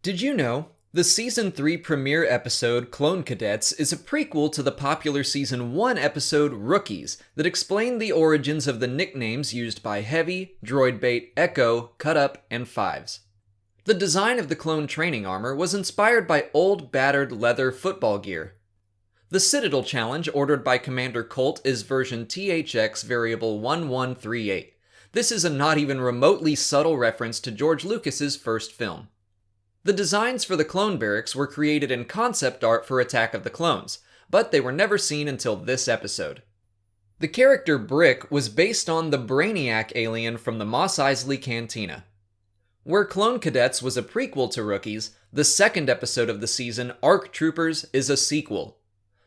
Did you know? The Season 3 premiere episode, Clone Cadets, is a prequel to the popular Season 1 episode, Rookies, that explained the origins of the nicknames used by Heavy, Droidbait, Echo, Cut Up, and Fives. The design of the clone training armor was inspired by old, battered leather football gear. The Citadel challenge ordered by Commander Colt is version THX variable 1138. This is a not even remotely subtle reference to George Lucas's first film. The designs for the clone barracks were created in concept art for Attack of the Clones, but they were never seen until this episode. The character Brick was based on the Brainiac alien from the Mos Eisley Cantina. Where Clone Cadets was a prequel to Rookies, the second episode of the season, Arc Troopers, is a sequel.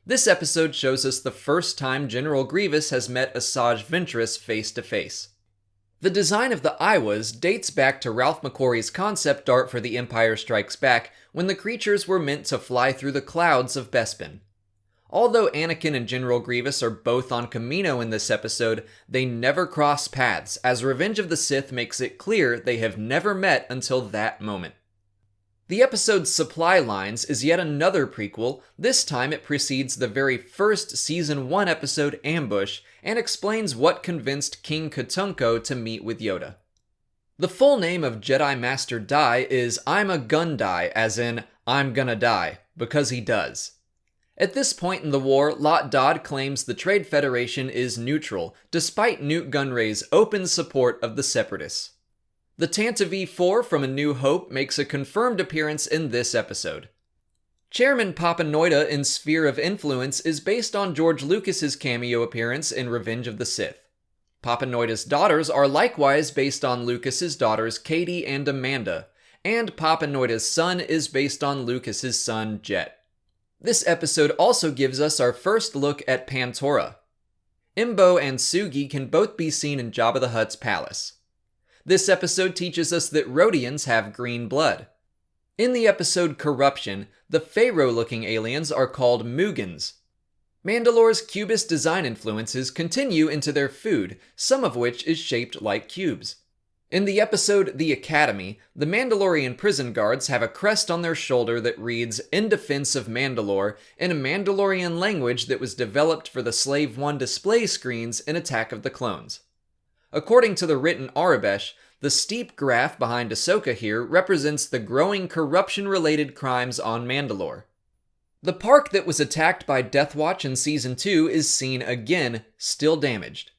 This episode shows us the first time General Grievous has met Asajj Ventress face to face. The design of the Iwas dates back to Ralph McQuarrie's concept art for The Empire Strikes Back, when the creatures were meant to fly through the clouds of Bespin. Although Anakin and General Grievous are both on Kamino in this episode, they never cross paths, as Revenge of the Sith makes it clear they have never met until that moment. The episode's Supply Lines is yet another prequel. This time it precedes the very first Season 1 episode, Ambush, and explains what convinced King Katunko to meet with Yoda. The full name of Jedi Master Dai is I'm a Gundai, as in, I'm gonna die, because he does. At this point in the war, Lot Dodd claims the Trade Federation is neutral, despite Newt Gunray's open support of the Separatists. The Tantive 4 from A New Hope makes a confirmed appearance in this episode. Chairman Papanoida in Sphere of Influence is based on George Lucas's cameo appearance in Revenge of the Sith. Papanoida's daughters are likewise based on Lucas's daughters Katie and Amanda, and Papanoida's son is based on Lucas's son Jet. This episode also gives us our first look at Pantora. Imbo and Sugi can both be seen in Jabba the Hutt's palace. This episode teaches us that Rhodians have green blood. In the episode Corruption, the Pharaoh-looking aliens are called Muggins. Mandalore's cubist design influences continue into their food, some of which is shaped like cubes. In the episode The Academy, the Mandalorian prison guards have a crest on their shoulder that reads, "In Defense of Mandalore," in a Mandalorian language that was developed for the Slave One display screens in Attack of the Clones. According to the written Arabesh, the steep graph behind Ahsoka here represents the growing corruption-related crimes on Mandalore. The park that was attacked by Death Watch in Season 2 is seen again, still damaged.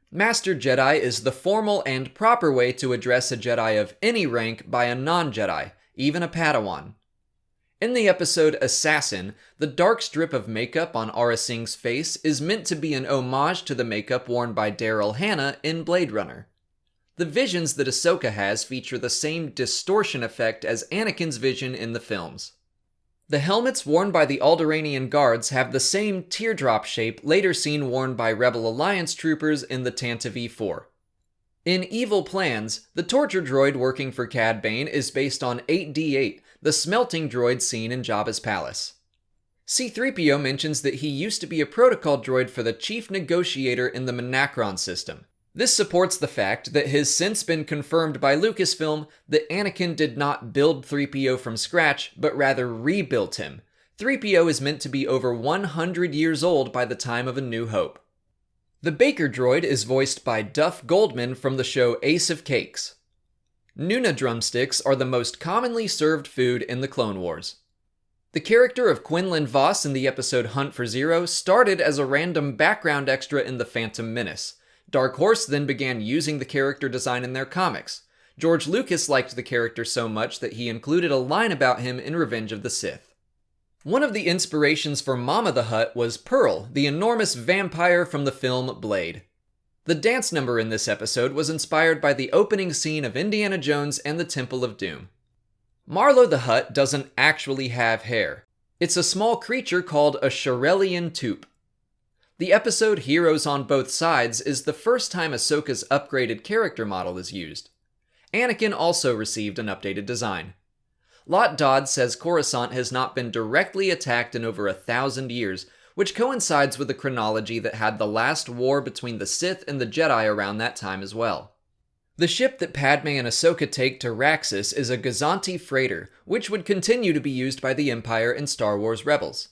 Master Jedi is the formal and proper way to address a Jedi of any rank by a non-Jedi, even a Padawan. In the episode Assassin, the dark strip of makeup on Aurra Singh's face is meant to be an homage to the makeup worn by Daryl Hannah in Blade Runner. The visions that Ahsoka has feature the same distortion effect as Anakin's vision in the films. The helmets worn by the Alderaanian guards have the same teardrop shape later seen worn by Rebel Alliance troopers in the Tantive 4. In Evil Plans, the torture droid working for Cad Bane is based on 8D8, the smelting droid seen in Jabba's palace. C-3PO mentions that he used to be a protocol droid for the chief negotiator in the Menacron system. This supports the fact that has since been confirmed by Lucasfilm that Anakin did not build 3PO from scratch, but rather rebuilt him. 3PO is meant to be over 100 years old by the time of A New Hope. The Baker droid is voiced by Duff Goldman from the show Ace of Cakes. Nuna drumsticks are the most commonly served food in the Clone Wars. The character of Quinlan Voss in the episode Hunt for Zero started as a random background extra in The Phantom Menace. Dark Horse then began using the character design in their comics. George Lucas liked the character so much that he included a line about him in Revenge of the Sith. One of the inspirations for Mama the Hutt was Pearl, the enormous vampire from the film Blade. The dance number in this episode was inspired by the opening scene of Indiana Jones and the Temple of Doom. Marlowe the Hutt doesn't actually have hair. It's a small creature called a Shirelian Toop. The episode Heroes on Both Sides is the first time Ahsoka's upgraded character model is used. Anakin also received an updated design. Lot Dodd says Coruscant has not been directly attacked in over 1,000 years, which coincides with the chronology that had the last war between the Sith and the Jedi around that time as well. The ship that Padme and Ahsoka take to Raxus is a Gazanti freighter, which would continue to be used by the Empire in Star Wars Rebels.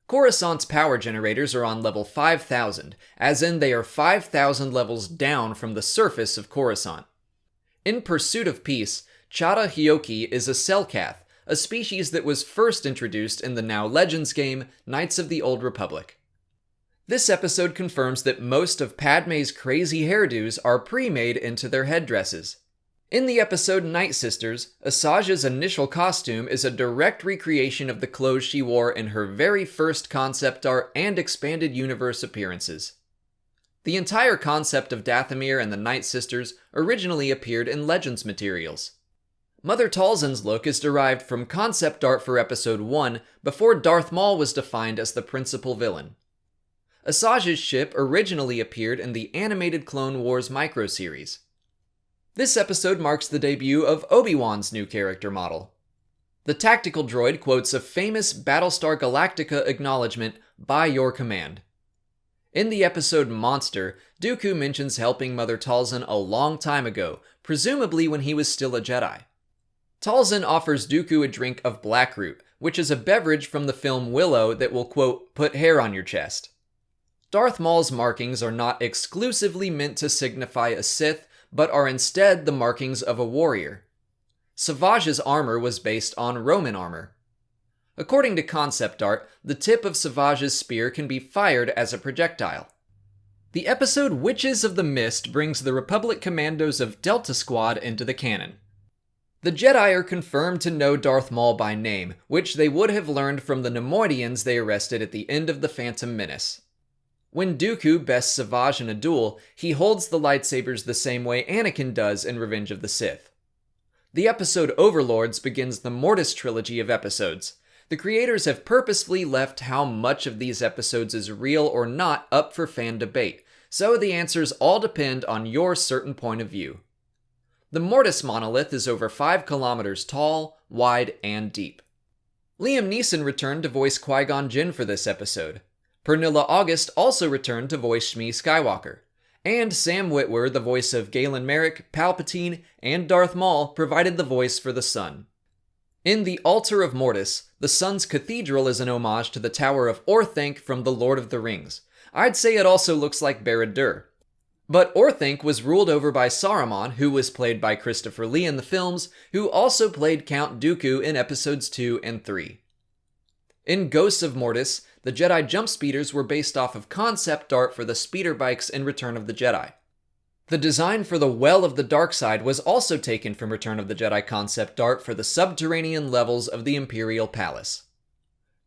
Coruscant's power generators are on level 5000, as in they are 5,000 levels down from the surface of Coruscant. In Pursuit of Peace, Chata Hyoki is a Selkath, a species that was first introduced in the now Legends game, Knights of the Old Republic. This episode confirms that most of Padme's crazy hairdos are pre-made into their headdresses. In the episode Night Sisters, Asajj's initial costume is a direct recreation of the clothes she wore in her very first concept art and expanded universe appearances. The entire concept of Dathomir and the Night Sisters originally appeared in Legends materials. Mother Talzin's look is derived from concept art for Episode 1 before Darth Maul was defined as the principal villain. Asajj's ship originally appeared in the animated Clone Wars microseries. This episode marks the debut of Obi-Wan's new character model. The tactical droid quotes a famous Battlestar Galactica acknowledgement, "By your command." In the episode Monster, Dooku mentions helping Mother Talzin a long time ago, presumably when he was still a Jedi. Talzin offers Dooku a drink of Blackroot, which is a beverage from the film Willow that will, quote, "put hair on your chest." Darth Maul's markings are not exclusively meant to signify a Sith, but are instead the markings of a warrior. Savaj's armor was based on Roman armor. According to concept art, the tip of Savaj's spear can be fired as a projectile. The episode Witches of the Mist brings the Republic commandos of Delta Squad into the canon. The Jedi are confirmed to know Darth Maul by name, which they would have learned from the Nemoidians they arrested at the end of The Phantom Menace. When Dooku bests Savage in a duel, he holds the lightsabers the same way Anakin does in Revenge of the Sith. The episode Overlords begins the Mortis trilogy of episodes. The creators have purposefully left how much of these episodes is real or not up for fan debate, so the answers all depend on your certain point of view. The Mortis monolith is over 5 kilometers tall, wide, and deep. Liam Neeson returned to voice Qui-Gon Jinn for this episode. Pernilla August also returned to voice Shmi Skywalker. And Sam Witwer, the voice of Galen Merrick, Palpatine, and Darth Maul, provided the voice for the Sun. In The Altar of Mortis, the Sun's cathedral is an homage to the Tower of Orthanc from The Lord of the Rings. I'd say it also looks like Barad-dûr. But Orthanc was ruled over by Saruman, who was played by Christopher Lee in the films, who also played Count Dooku in episodes 2 and 3. In Ghosts of Mortis, the Jedi jump speeders were based off of concept art for the speeder bikes in Return of the Jedi. The design for the Well of the Darkside was also taken from Return of the Jedi concept art for the subterranean levels of the Imperial Palace.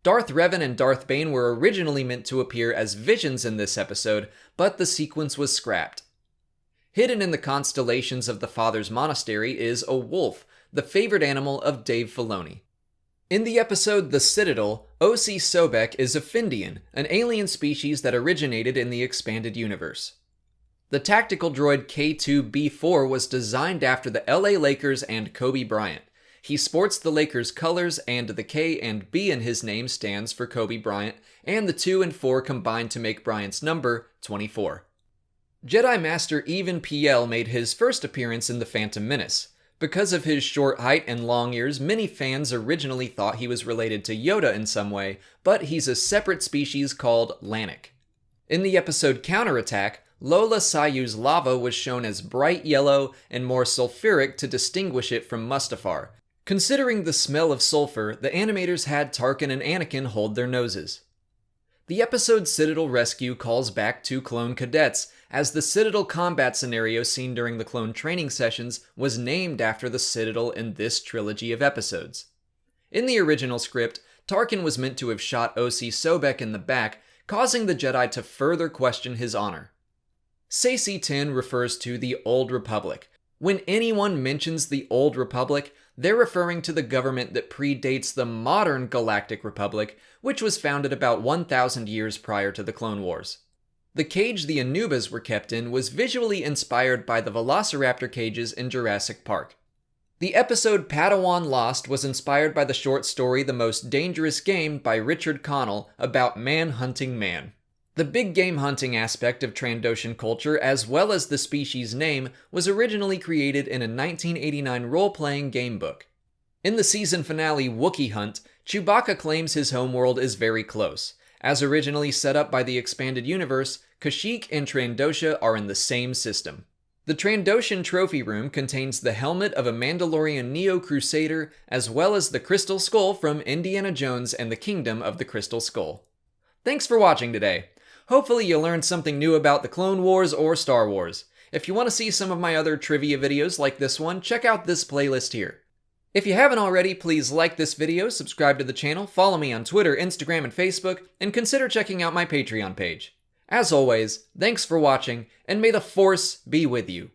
Darth Revan and Darth Bane were originally meant to appear as visions in this episode, but the sequence was scrapped. Hidden in the constellations of the Father's Monastery is a wolf, the favorite animal of Dave Filoni. In the episode The Citadel, O.C. Sobek is a Findian, an alien species that originated in the expanded universe. The tactical droid K2B4 was designed after the LA Lakers and Kobe Bryant. He sports the Lakers' colors, and the K and B in his name stands for Kobe Bryant, and the 2 and 4 combine to make Bryant's number 24. Jedi Master Even Piel made his first appearance in The Phantom Menace. Because of his short height and long ears, many fans originally thought he was related to Yoda in some way, but he's a separate species called Lannick. In the episode Counterattack, Lola Sayu's lava was shown as bright yellow and more sulfuric to distinguish it from Mustafar. Considering the smell of sulfur, the animators had Tarkin and Anakin hold their noses. The episode Citadel Rescue calls back to Clone Cadets, as the Citadel combat scenario seen during the clone training sessions was named after the Citadel in this trilogy of episodes. In the original script, Tarkin was meant to have shot O.C. Sobek in the back, causing the Jedi to further question his honor. Saesee Tiin refers to the Old Republic. When anyone mentions the Old Republic, they're referring to the government that predates the modern Galactic Republic, which was founded about 1,000 years prior to the Clone Wars. The cage the Anubas were kept in was visually inspired by the Velociraptor cages in Jurassic Park. The episode Padawan Lost was inspired by the short story The Most Dangerous Game by Richard Connell about man hunting man. The big game hunting aspect of Trandoshan culture, as well as the species name, was originally created in a 1989 role-playing gamebook. In the season finale Wookiee Hunt, Chewbacca claims his homeworld is very close. As originally set up by the expanded universe, Kashyyyk and Trandoshan are in the same system. The Trandoshan Trophy Room contains the helmet of a Mandalorian Neo-Crusader, as well as the Crystal Skull from Indiana Jones and the Kingdom of the Crystal Skull. Thanks for watching today. Hopefully you learned something new about the Clone Wars or Star Wars. If you want to see some of my other trivia videos like this one, check out this playlist here. If you haven't already, please like this video, subscribe to the channel, follow me on Twitter, Instagram, and Facebook, and consider checking out my Patreon page. As always, thanks for watching, and may the Force be with you.